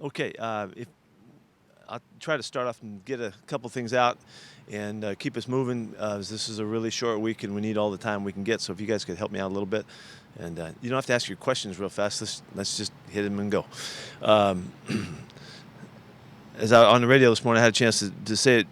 Okay, if I'll try to start off and get a couple things out and keep us moving. As this is a really short week and we need all the time we can get. So if you guys could help me out a little bit, and you don't have to ask your questions real fast. Let's just hit them and go. Um, as I on the radio this morning, I had a chance to say it.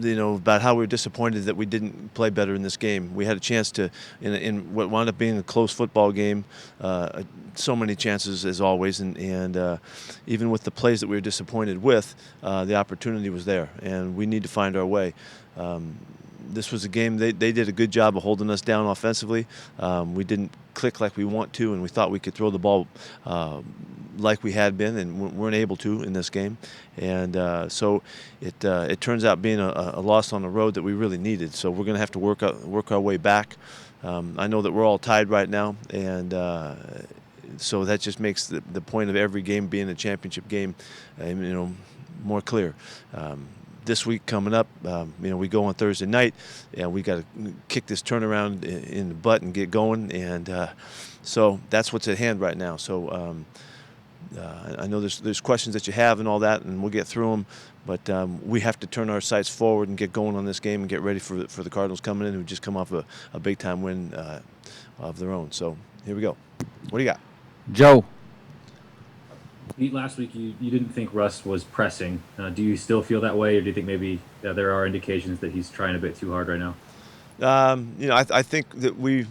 About how we were disappointed that we didn't play better in this game. We had a chance to, in what wound up being a close football game, so many chances as always, and even with the plays that we were disappointed with, the opportunity was there, and we need to find our way. This was a game they did a good job of holding us down offensively. We didn't click like we want to, and we thought we could throw the ball like we had been, and weren't able to in this game. And so it turns out being a loss on the road that we really needed. So we're going to have to work our way back. I know that we're all tied right now, and so that just makes the point of every game being a championship game, more clear. This week coming up, we go on Thursday night, and we got to kick this turnaround in the butt and get going, and so that's what's at hand right now. So I know there's questions that you have and all that, and we'll get through them, but we have to turn our sights forward and get going on this game and get ready for the Cardinals coming in, who just come off a big time win of their own. So here we go. What do you got? Joe. Pete, last week you didn't think Russ was pressing. Do you still feel that way, or do you think maybe there are indications that he's trying a bit too hard right now? I think that we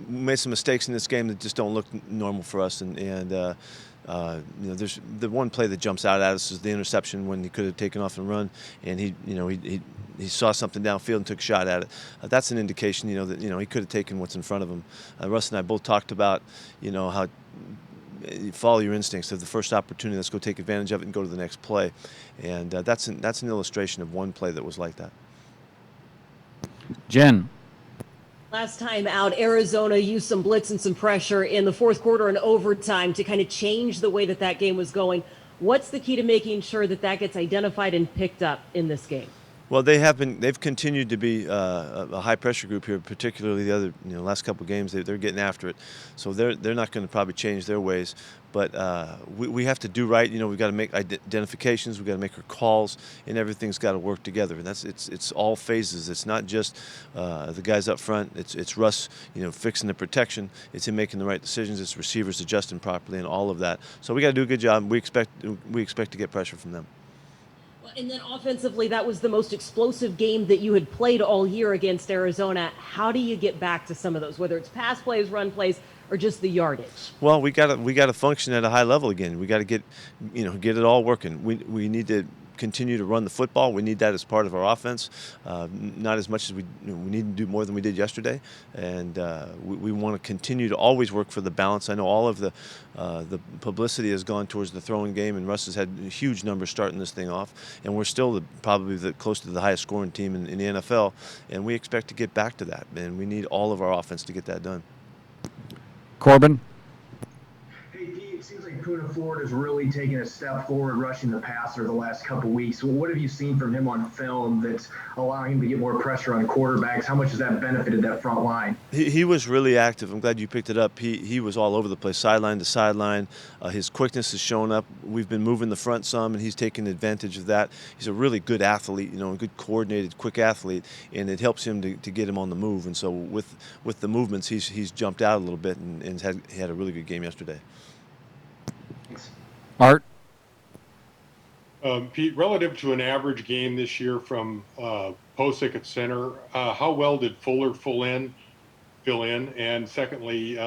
made some mistakes in this game that just don't look normal for us, and there's the one play that jumps out at us is the interception when he could have taken off and run, and he saw something downfield and took a shot at it. That's an indication, that he could have taken what's in front of him. Russ and I both talked about, how you follow your instincts. Of the first opportunity, let's go take advantage of it and go to the next play, and that's an illustration of one play that was like that. Jen. Last time out, Arizona used some blitz and some pressure in the fourth quarter and overtime to kind of change the way that game was going. What's the key to making sure that gets identified and picked up in this game? Well, they've continued to be a high pressure group here, particularly the other last couple of games. They're getting after it, so they're not going to probably change their ways. But we have to do right. We've got to make identifications. We've got to make our calls, and everything's got to work together. And it's all phases. It's not just the guys up front. It's Russ, fixing the protection. It's him making the right decisions. It's receivers adjusting properly, and all of that. So we got to do a good job. We expect to get pressure from them. And then offensively, that was the most explosive game that you had played all year against Arizona. How do you get back to some of those, whether it's pass plays, run plays, or just the yardage? Well, we got to function at a high level again. We got to get it all working. We need to continue to run the football. We need that as part of our offense, not as much as we need to do more than we did yesterday. And we want to continue to always work for the balance. I know all of the publicity has gone towards the throwing game, and Russ has had huge numbers starting this thing off. And we're still probably close to the highest scoring team in the NFL, and we expect to get back to that. And we need all of our offense to get that done. Corbin. Hey, Pete, it seems like Puna Ford has really taken a step forward rushing the passer the last couple weeks. What have you seen from him on film that's allowing him to get more pressure on quarterbacks? How much has that benefited that front line? He was really active. I'm glad you picked it up. He was all over the place, sideline to sideline. His quickness has shown up. We've been moving the front some, and he's taking advantage of that. He's a really good athlete, a good coordinated, quick athlete, and it helps him to get him on the move. And so with the movements, he's jumped out a little bit and had a really good game yesterday. Art. Pete, relative to an average game this year from Posick at center, how well did Fuller fill in? And secondly,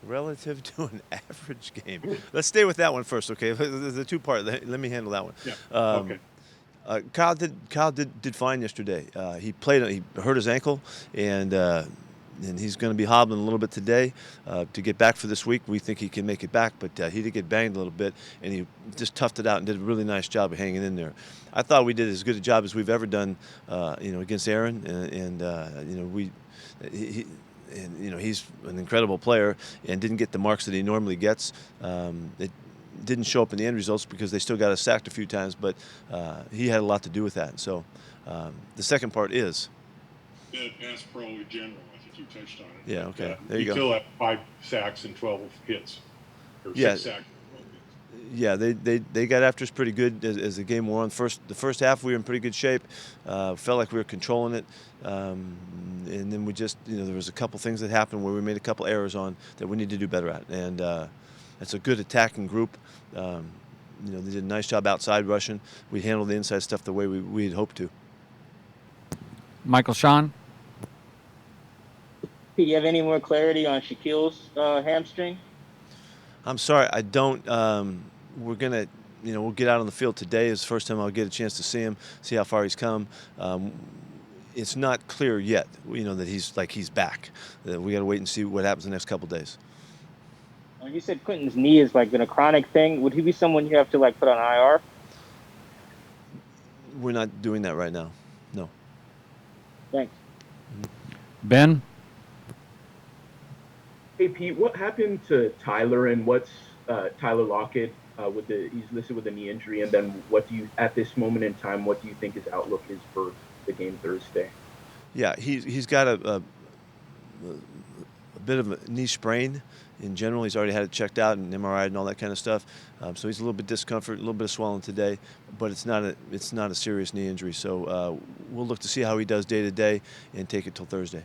relative to an average game, let's stay with that one first, okay? The two-part. Let me handle that one. Yeah. Okay. Kyle did fine yesterday. He hurt his ankle, and he's going to be hobbling a little bit today to get back for this week. We think he can make it back, but he did get banged a little bit, and he just toughed it out and did a really nice job of hanging in there. I thought we did as good a job as we've ever done, against Aaron, he's an incredible player and didn't get the marks that he normally gets. It didn't show up in the end results because they still got us sacked a few times, but he had a lot to do with that. So the second part is Bad pass pro in general. I think you touched on it. Yeah, okay. There you go. Still have 5 sacks and 12 hits. Or Yeah. 6 sacks and 12 hits. Yeah, they got after us pretty good as the game wore on. The first half we were in pretty good shape. Felt like we were controlling it, and then we just there was a couple things that happened where we made a couple errors on that we need to do better at. And it's a good attacking group. They did a nice job outside rushing. We handled the inside stuff the way we had hoped to. Michael Sean. Do you have any more clarity on Shaquille's hamstring? I'm sorry, I don't. We're gonna, we'll get out on the field today. It's the first time I'll get a chance to see him, see how far he's come. It's not clear yet, that he's back. We got to wait and see what happens the next couple days. You said Quentin's knee has been a chronic thing. Would he be someone you have to put on IR? We're not doing that right now. No. Thanks. Ben. Hey Pete, what happened to Tyler and what's Tyler Lockett he's listed with a knee injury, and then what do you at this moment in time what do you think his outlook is for the game Thursday? Yeah, he's got a bit of a knee sprain. In general, he's already had it checked out and MRI and all that kind of stuff. So he's a little bit discomfort, a little bit of swelling today, but it's not a serious knee injury. So we'll look to see how he does day to day and take it till Thursday.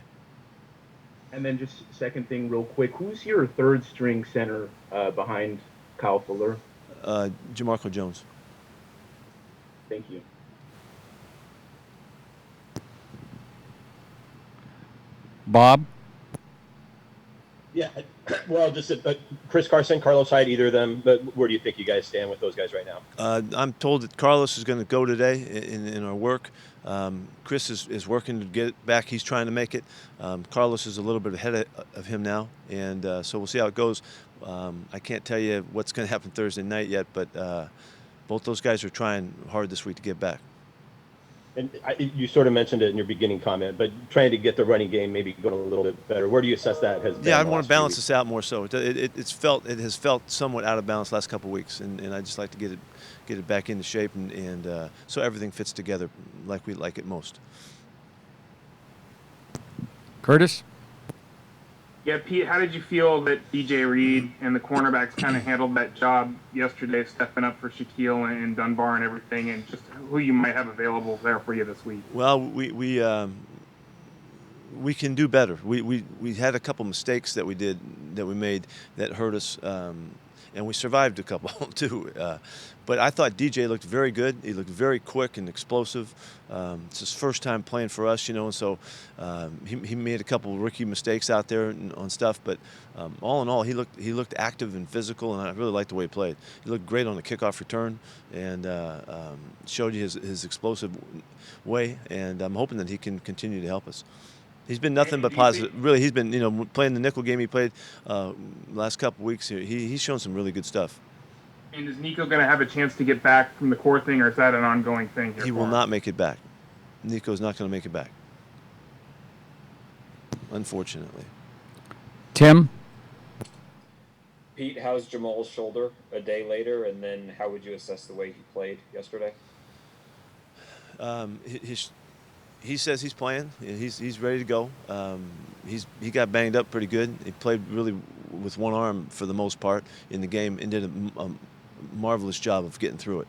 And then just second thing real quick, who's your third string center behind Kyle Fuller? Jamarco Jones. Thank you. Bob. Yeah, well, just Chris Carson, Carlos Hyde, either of them. But where do you think you guys stand with those guys right now? I'm told that Carlos is going to go today in our work. Chris is working to get it back. He's trying to make it. Carlos is a little bit ahead of him now, and so we'll see how it goes. I can't tell you what's going to happen Thursday night yet, but both those guys are trying hard this week to get back. And you sort of mentioned it in your beginning comment, but trying to get the running game maybe going a little bit better. Where do you assess that has been? Yeah, I want to balance this out more so. It has felt somewhat out of balance last couple of weeks, and I just like to get it back into shape and so everything fits together like we like it most. Curtis. Yeah, Pete, how did you feel that DJ Reed and the cornerbacks kind of handled that job yesterday, stepping up for Shaquille and Dunbar and everything, and just who you might have available there for you this week? Well, we can do better. We had a couple mistakes that we made that hurt us, and we survived a couple too. But I thought DJ looked very good. He looked very quick and explosive. It's his first time playing for us, and so he made a couple rookie mistakes out there on stuff. But all in all, he looked active and physical, and I really liked the way he played. He looked great on the kickoff return and showed you his explosive way. And I'm hoping that he can continue to help us. He's been nothing but positive. Really, he's been playing the nickel game he played last couple weeks. He's shown some really good stuff. And is Nico going to have a chance to get back from the core thing, or is that an ongoing thing here? He will not make it back. Nico's not going to make it back, unfortunately. Tim. Pete, how's Jamal's shoulder a day later, and then how would you assess the way he played yesterday? He says he's playing. He's ready to go. He got banged up pretty good. He played really with one arm for the most part in the game and did a marvelous job of getting through it.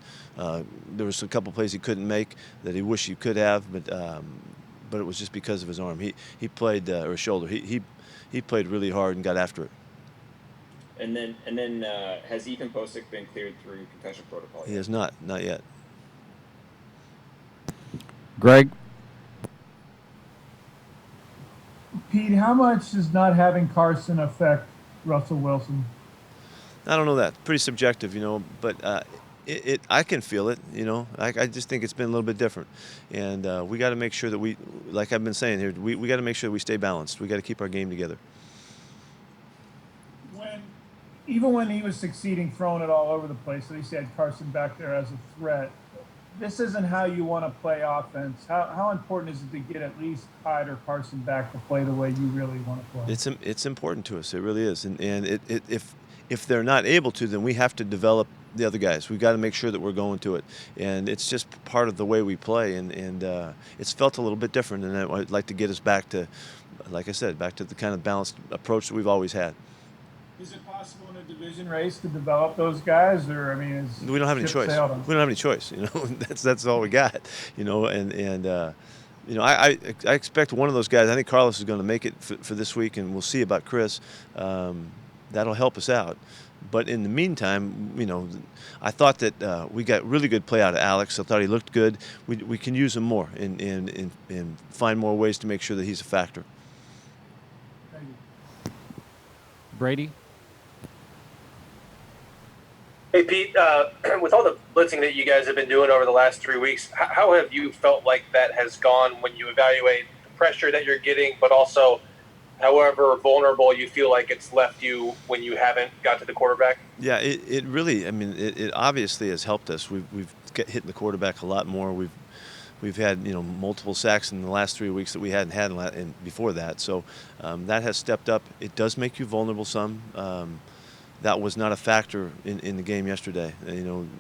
There was a couple plays he couldn't make that he wished he could have, but it was just because of his arm. He played or his shoulder. He played really hard and got after it. And then has Ethan Posick been cleared through concussion protocol yet? He has not yet. Greg. Pete, how much does not having Carson affect Russell Wilson? I don't know that. Pretty subjective, but I can feel it, I just think it's been a little bit different. And we got to make sure that like I've been saying here, we got to make sure that we stay balanced. We got to keep our game together. Even when he was succeeding, throwing it all over the place, at least he had Carson back there as a threat. This isn't how you want to play offense. How important is it to get at least Hyde or Carson back to play the way you really want to play? It's important to us. It really is. And if they're not able to, then we have to develop the other guys. We've got to make sure that we're going to it. And it's just part of the way we play. And it's felt a little bit different. And I'd like to get us back to, like I said, back to the kind of balanced approach that we've always had. Is it possible in a division race to develop those guys, or I mean, We don't have any ship choice. sailed? We don't have any choice. That's all we got. I expect one of those guys. I think Carlos is going to make it for this week, and we'll see about Chris. That'll help us out. But in the meantime, I thought that we got really good play out of Alex. I thought he looked good. We can use him more and find more ways to make sure that he's a factor. Thank you. Brady? Hey, Pete, with all the blitzing that you guys have been doing over the last 3 weeks, how have you felt like that has gone when you evaluate the pressure that you're getting, but also however vulnerable you feel like it's left you when you haven't got to the quarterback? Yeah, it really, it obviously has helped us. We've hitting the quarterback a lot more. We've had multiple sacks in the last 3 weeks that we hadn't had before that. So that has stepped up. It does make you vulnerable some. That was not a factor in the game yesterday.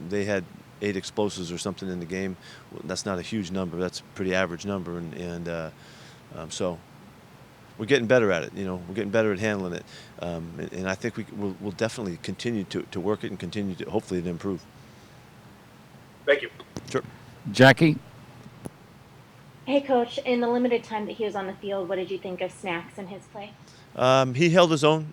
They had 8 explosives or something in the game. Well, that's not a huge number. That's a pretty average number, so we're getting better at it. We're getting better at handling it, and I think we'll definitely continue to work it and continue to hopefully to improve. Thank you. Sure. Jackie? Hey, Coach, in the limited time that he was on the field, what did you think of Snacks and his play? He held his own.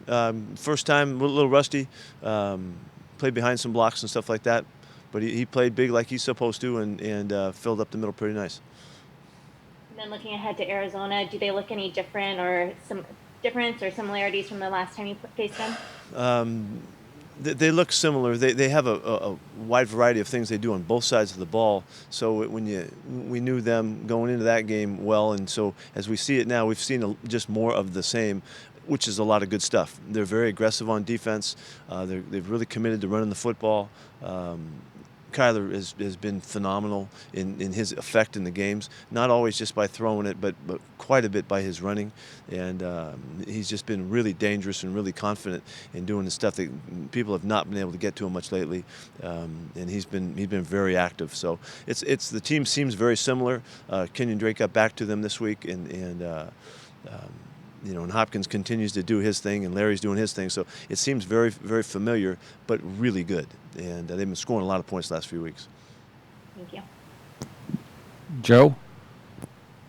First time, a little rusty. Played behind some blocks and stuff like that. But he played big like he's supposed to and filled up the middle pretty nice. And then looking ahead to Arizona, do they look any different or some difference or similarities from the last time you faced them? They look similar. They have a wide variety of things they do on both sides of the ball. So we knew them going into that game well, and so as we see it now, we've seen just more of the same, which is a lot of good stuff. They're very aggressive on defense. They've really committed to running the football. Kyler has been phenomenal in his effect in the games, not always just by throwing it, but quite a bit by his running. And he's just been really dangerous and really confident in doing the stuff that people have not been able to get to him much lately. And he's been very active. So it's the team seems very similar. Kenyon Drake got back to them this week, and Hopkins continues to do his thing, and Larry's doing his thing. So it seems very, very familiar, but really good. And they've been scoring a lot of points the last few weeks. Thank you. Joe?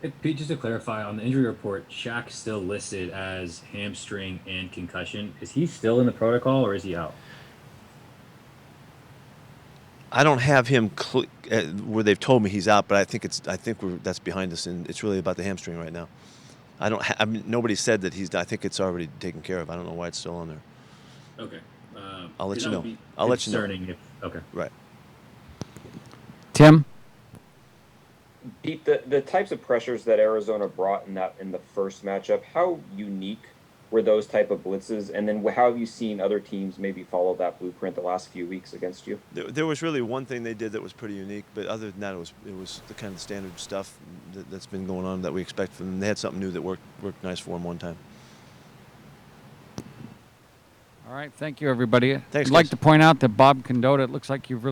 Hey, Pete, just to clarify, on the injury report, Shaq's still listed as hamstring and concussion. Is he still in the protocol, or is he out? I don't have him where they've told me he's out, but I think that's behind us, and it's really about the hamstring right now. Nobody said that he's. I think it's already taken care of. I don't know why it's still on there. Okay. I'll let you know. Okay. Right. Tim? Pete, the types of pressures that Arizona brought in the first matchup, how unique were those type of blitzes? And then how have you seen other teams maybe follow that blueprint the last few weeks against you? There was really one thing they did that was pretty unique, but other than that, it was the kind of standard stuff that's been going on that we expect from them. They had something new that worked nice for them one time. All right, thank you, everybody. Thanks, I'd like guys. to point out that Bob Condota, it looks like you've really